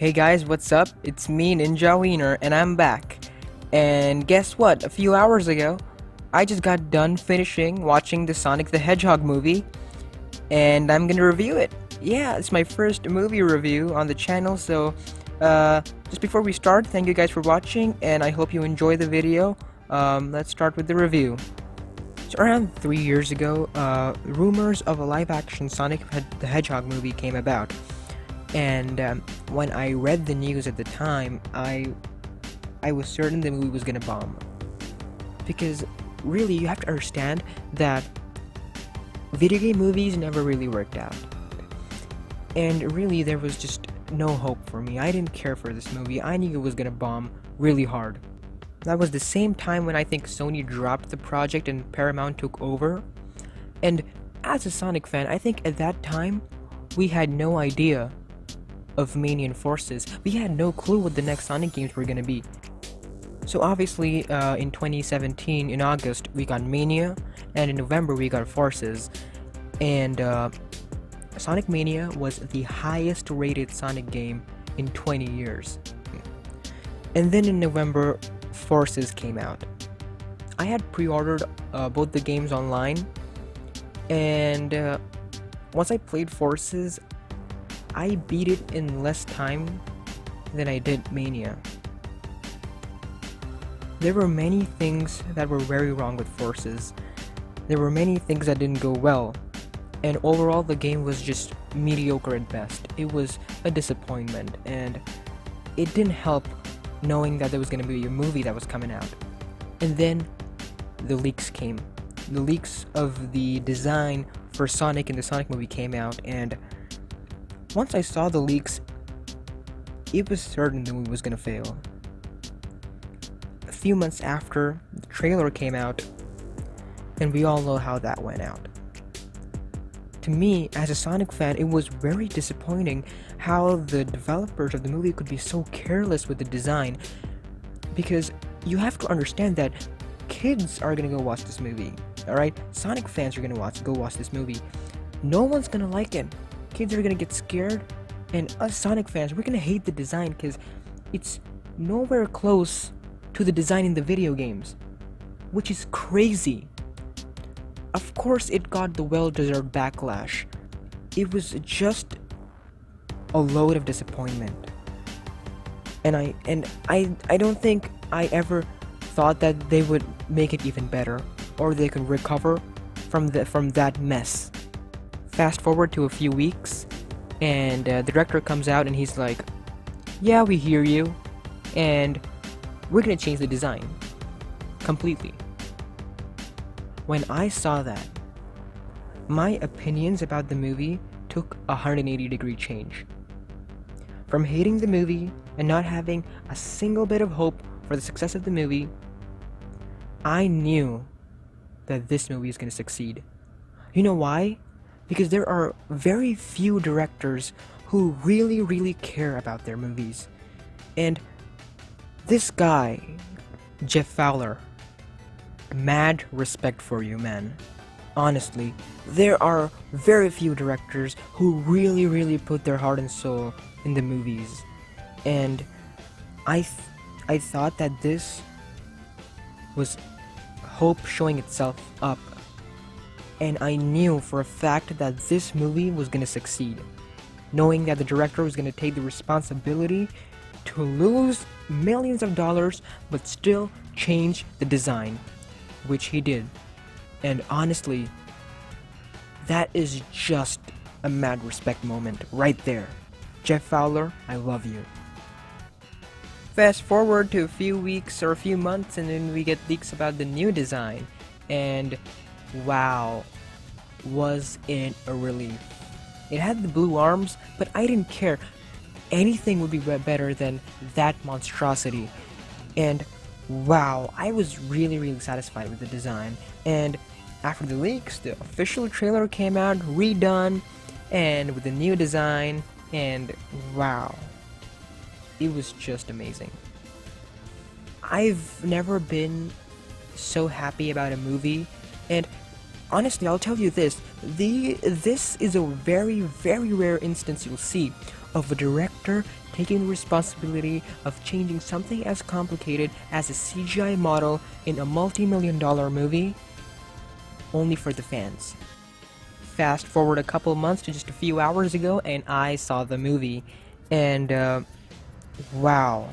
Hey guys, what's up? It's me, Ninja Wiener, and I'm back. And guess what? A few hours ago, I just got done finishing watching the Sonic the Hedgehog movie, and I'm gonna review it. Yeah, it's my first movie review on the channel, so just before we start, thank you guys for watching, and I hope you enjoy the video. Let's start with the review. So around 3 years ago, rumors of a live-action Sonic the Hedgehog movie came about. And when I read the news at the time, I was certain the movie was gonna bomb. Because really, you have to understand that video game movies never really worked out. And really, there was just no hope for me. I didn't care for this movie. I knew it was gonna bomb really hard. That was the same time when I think Sony dropped the project and Paramount took over. And as a Sonic fan, I think at that time, we had no idea of Mania and Forces. We had no clue what the next Sonic games were gonna be. So obviously, in 2017, in August, we got Mania, and in November, we got Forces. And Sonic Mania was the highest rated Sonic game in 20 years. And then in November, Forces came out. I had pre-ordered both the games online, and once I played Forces, I beat it in less time than I did Mania. There were many things that were very wrong with Forces. There were many things that didn't go well. And overall, the game was just mediocre at best. It was a disappointment, and it didn't help knowing that there was going to be a movie that was coming out. And then the leaks came. The leaks of the design for Sonic in the Sonic movie came out, and once I saw the leaks, it was certain the movie was gonna fail. A few months after, the trailer came out, and we all know how that went out. To me, as a Sonic fan, it was very disappointing how the developers of the movie could be so careless with the design, because you have to understand that kids are gonna go watch this movie, alright? Sonic fans are gonna go watch this movie. No one's gonna like it. Kids are gonna get scared, and us Sonic fans, we're gonna hate the design because it's nowhere close to the design in the video games, which is crazy. Of course, it got the well-deserved backlash. It was just a load of disappointment, and I don't think I ever thought that they would make it even better, or they could recover from that mess. Fast forward to a few weeks, and the director comes out and he's like, yeah, we hear you, and we're gonna change the design completely. When I saw that, my opinions about the movie took a 180-degree change. From hating the movie and not having a single bit of hope for the success of the movie, I knew that this movie is gonna succeed. You know why? Because there are very few directors who really care about their movies. And this guy, Jeff Fowler, mad respect for you, man. Honestly, there are very few directors who really put their heart and soul in the movies. And I thought that this was hope showing itself up. And I knew for a fact that this movie was gonna succeed, knowing that the director was gonna take the responsibility to lose millions of dollars but still change the design, which he did. And honestly, that is just a mad respect moment right there. Jeff Fowler, I love you. Fast forward to a few weeks or a few months, and then we get leaks about the new design, and wow, was it a relief. It had the blue arms, but I didn't care. Anything would be better than that monstrosity. And wow, I was really satisfied with the design. And after the leaks, the official trailer came out, redone, and with the new design, and wow, it was just amazing. I've never been so happy about a movie, and honestly, I'll tell you this, this is a very rare instance you'll see of a director taking the responsibility of changing something as complicated as a CGI model in a multi-million-dollar movie only for the fans. Fast forward a couple months to just a few hours ago, and I saw the movie, and wow,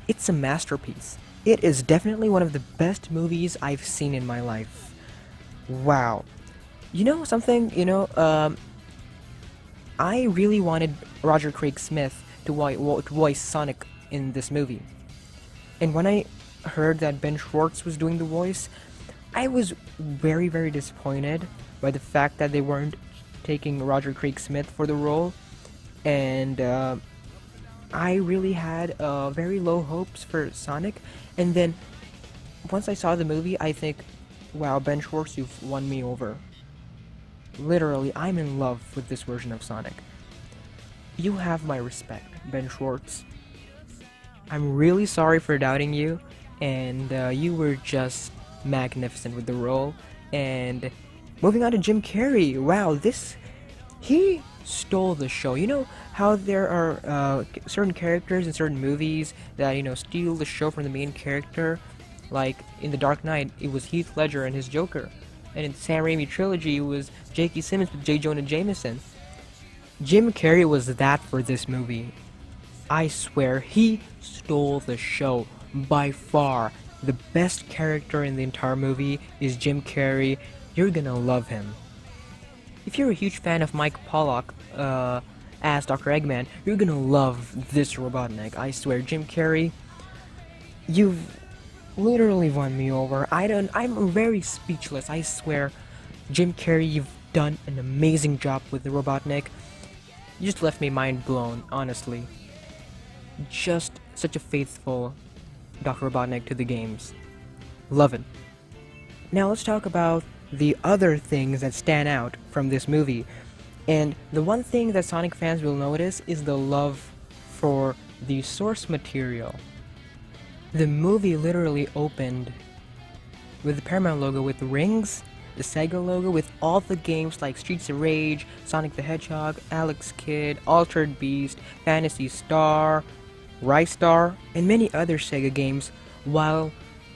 it's a masterpiece. It is definitely one of the best movies I've seen in my life. Wow. You know something? I really wanted Roger Craig Smith to voice Sonic in this movie. And when I heard that Ben Schwartz was doing the voice, I was very, very disappointed by the fact that they weren't taking Roger Craig Smith for the role. And I really had very low hopes for Sonic. And then once I saw the movie, I think, wow, Ben Schwartz, you've won me over. Literally, I'm in love with this version of Sonic. You have my respect, Ben Schwartz. I'm really sorry for doubting you, and you were just magnificent with the role. And moving on to Jim Carrey, wow, he stole the show. You know how there are certain characters in certain movies that, steal the show from the main character? Like, in The Dark Knight, it was Heath Ledger and his Joker. And in the Sam Raimi trilogy, it was J.K. Simmons with J. Jonah Jameson. Jim Carrey was that for this movie. I swear, he stole the show. By far, the best character in the entire movie is Jim Carrey. You're gonna love him. If you're a huge fan of Mike Pollock as Dr. Eggman, you're gonna love this Robotnik. I swear, Jim Carrey, you've literally won me over. I'm very speechless, I swear. Jim Carrey, you've done an amazing job with the Robotnik. You just left me mind blown, honestly. Just such a faithful Dr. Robotnik to the games. Love it. Now let's talk about the other things that stand out from this movie. And the one thing that Sonic fans will notice is the love for the source material. The movie literally opened with the Paramount logo with the rings, the Sega logo with all the games like Streets of Rage, Sonic the Hedgehog, Alex Kidd, Altered Beast, Phantasy Star, Rise Star, and many other Sega games, while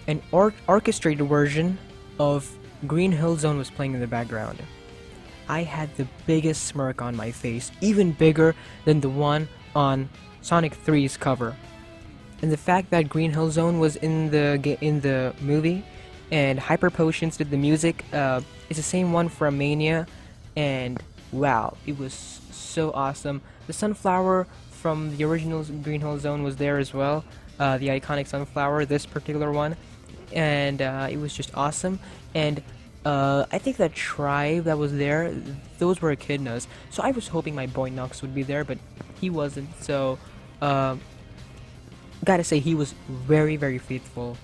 an orchestrated version of Green Hill Zone was playing in the background. I had the biggest smirk on my face, even bigger than the one on Sonic 3's cover. And the fact that Green Hill Zone was in the movie, and Hyper Potions did the music, is the same one from Mania, and wow, it was so awesome. The sunflower from the original Green Hill Zone was there as well, the iconic sunflower, this particular one, and it was just awesome. And I think that tribe that was there, those were echidnas, so I was hoping my boy Nux would be there, but he wasn't, so gotta say, he was very, very faithful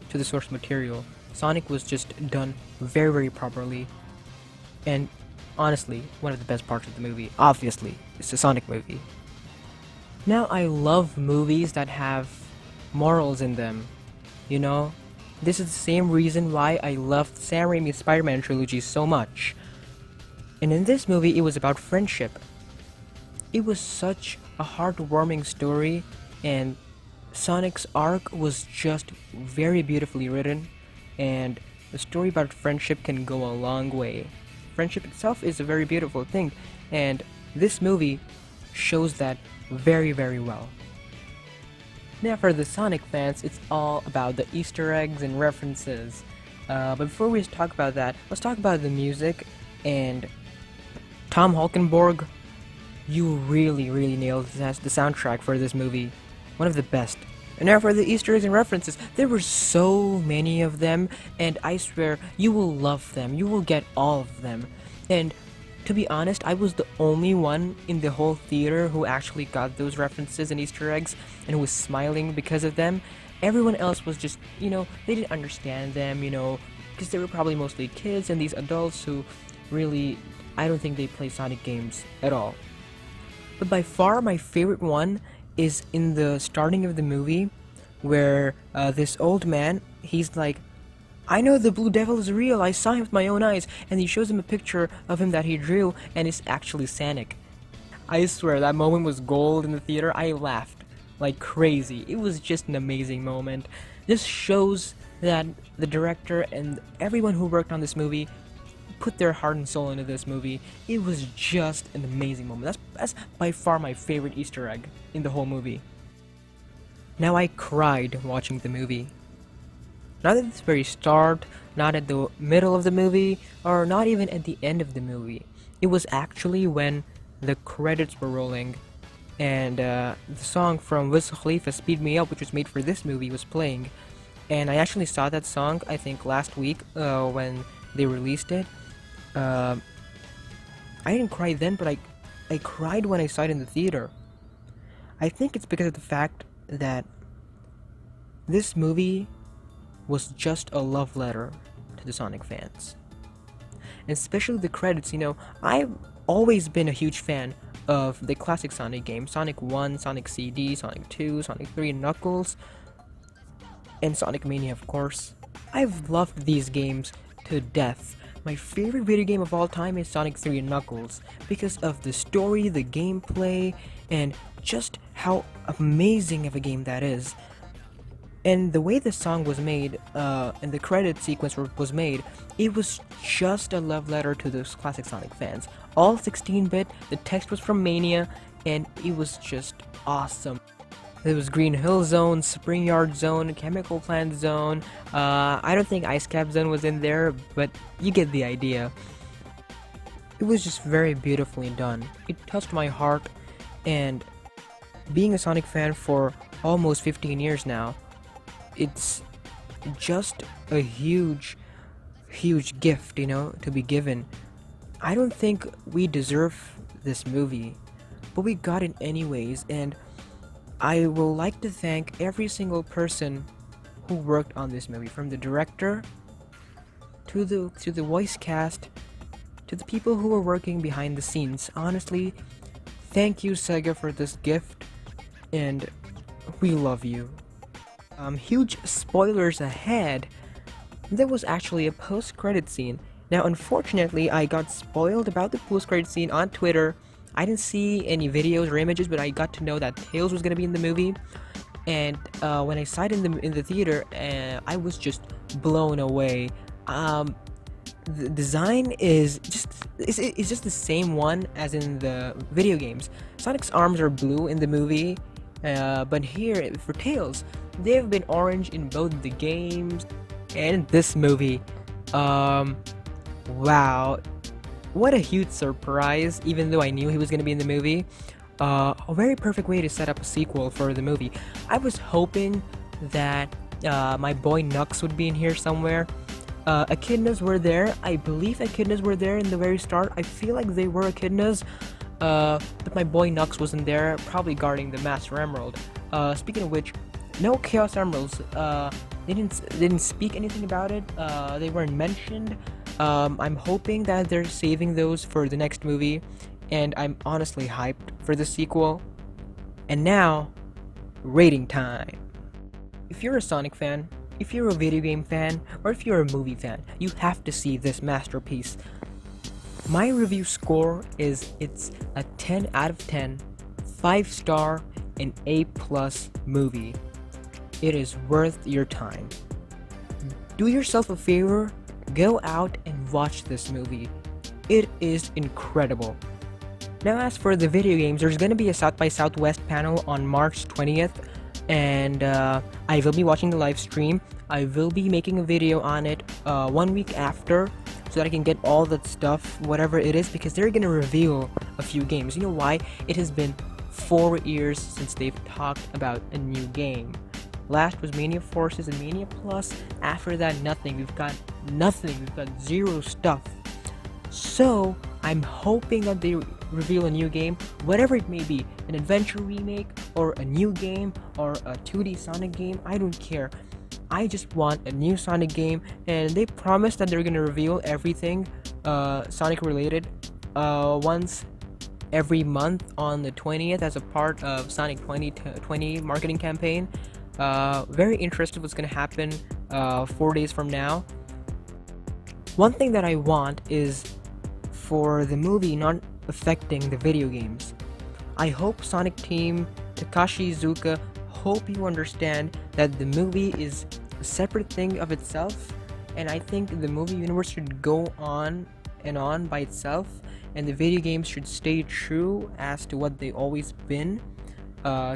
to the source material. Sonic was just done very, very properly, and honestly, one of the best parts of the movie. Obviously, it's a Sonic movie. Now, I love movies that have morals in them, This is the same reason why I loved Sam Raimi's Spider-Man trilogy so much. And in this movie, it was about friendship. It was such a heartwarming story, and Sonic's arc was just very beautifully written, and the story about friendship can go a long way. Friendship itself is a very beautiful thing, and this movie shows that very, very well. Now for the Sonic fans, it's all about the Easter eggs and references. But before we talk about that, let's talk about the music. And Tom Holkenborg, you really, really nailed the soundtrack for this movie. One of the best. And now for the Easter eggs and references, there were so many of them, and I swear, you will love them. You will get all of them. And to be honest, I was the only one in the whole theater who actually got those references and Easter eggs, and who was smiling because of them. Everyone else was just, they didn't understand them, because they were probably mostly kids and these adults who really, I don't think they play Sonic games at all. But by far my favorite one is in the starting of the movie, where this old man, he's like, I know the Blue Devil is real, I saw him with my own eyes, and he shows him a picture of him that he drew, and it's actually Sonic. I swear that moment was gold in the theater. I laughed like crazy. It was just an amazing moment. This shows that the director and everyone who worked on this movie put their heart and soul into this movie. It was just an amazing moment. That's by far my favorite Easter egg in the whole movie. Now I cried watching the movie. Not at the very start, not at the middle of the movie, or not even at the end of the movie. It was actually when the credits were rolling and the song from Wiz Khalifa, Speed Me Up, which was made for this movie, was playing. And I actually saw that song, I think, last week when they released it. I didn't cry then, but I cried when I saw it in the theater. I think it's because of the fact that this movie was just a love letter to the Sonic fans. And especially the credits, I've always been a huge fan of the classic Sonic games, Sonic 1, Sonic CD, Sonic 2, Sonic 3, Knuckles, and Sonic Mania, of course. I've loved these games to death. My favorite video game of all time is Sonic 3 and Knuckles, because of the story, the gameplay, and just how amazing of a game that is. And the way the song was made, and the credit sequence was made, it was just a love letter to those classic Sonic fans. All 16-bit, the text was from Mania, and it was just awesome. There was Green Hill Zone, Spring Yard Zone, Chemical Plant Zone. I don't think Ice Cap Zone was in there, but you get the idea. It was just very beautifully done. It touched my heart, and being a Sonic fan for almost 15 years now, it's just a huge gift, to be given. I don't think we deserve this movie, but we got it anyways, and I will like to thank every single person who worked on this movie, from the director to the voice cast to the people who were working behind the scenes. Honestly, thank you, Sega, for this gift, and we love you. Huge spoilers ahead. There was actually a post-credit scene. Now, unfortunately, I got spoiled about the post-credit scene on Twitter. I didn't see any videos or images, but I got to know that Tails was gonna be in the movie. And when I saw it in the theater, I was just blown away. The design is just the same one as in the video games. Sonic's arms are blue in the movie, but here for Tails, they've been orange in both the games and this movie. Wow, what a huge surprise, even though I knew he was going to be in the movie. A very perfect way to set up a sequel for the movie. I was hoping that my boy Nux would be in here somewhere. Echidnas were there. I believe Echidnas were there in the very start. I feel like they were Echidnas. But my boy Nux wasn't there, probably guarding the Master Emerald. Speaking of which, no Chaos Emeralds. They didn't speak anything about it. They weren't mentioned. I'm hoping that they're saving those for the next movie, and I'm honestly hyped for the sequel. And now, rating time. If you're a Sonic fan, if you're a video game fan, or if you're a movie fan, you have to see this masterpiece. My review score is it's a 10 out of 10, 5-star, and A+ movie. It is worth your time. Do yourself a favor, go out and watch this movie. It is incredible. Now, as for the video games, there's gonna be a South by Southwest panel on March 20th, and I will be watching the live stream. I will be making a video on it 1 week after, so that I can get all that stuff, whatever it is, because they're gonna reveal a few games. You know why? It has been 4 years since they've talked about a new game. Last was Mania Forces and Mania Plus. After that, nothing. We've got nothing. We've got zero stuff. So, I'm hoping that they reveal a new game, whatever it may be, an adventure remake, or a new game, or a 2D Sonic game. I don't care. I just want a new Sonic game, and they promised that they're gonna reveal everything Sonic related once every month on the 20th as a part of Sonic 2020 marketing campaign. Very interested what's gonna happen 4 days from now. One thing that I want is for the movie not affecting the video games. I hope Sonic Team, Takashi Iizuka, hope you understand that the movie is a separate thing of itself, and I think the movie universe should go on and on by itself, and the video games should stay true as to what they always been,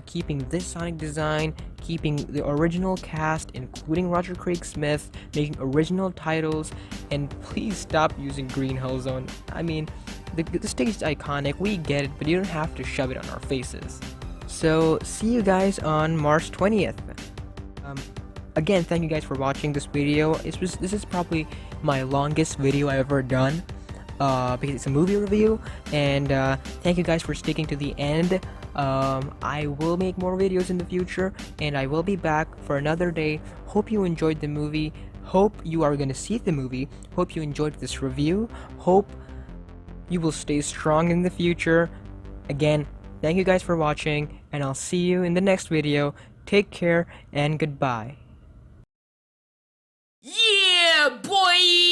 keeping this Sonic design, keeping the original cast, including Roger Craig Smith, making original titles, and please stop using Green Hell Zone. I mean, the stage is iconic, we get it, but you don't have to shove it on our faces. So, see you guys on March 20th. Again, thank you guys for watching this video. This is probably my longest video I've ever done, because it's a movie review, and thank you guys for sticking to the end. I will make more videos in the future, and I will be back for another day. Hope you enjoyed the movie. Hope you are gonna see the movie. Hope you enjoyed this review. Hope you will stay strong in the future. Again, thank you guys for watching, and I'll see you in the next video. Take care, and goodbye. Yeah, boy!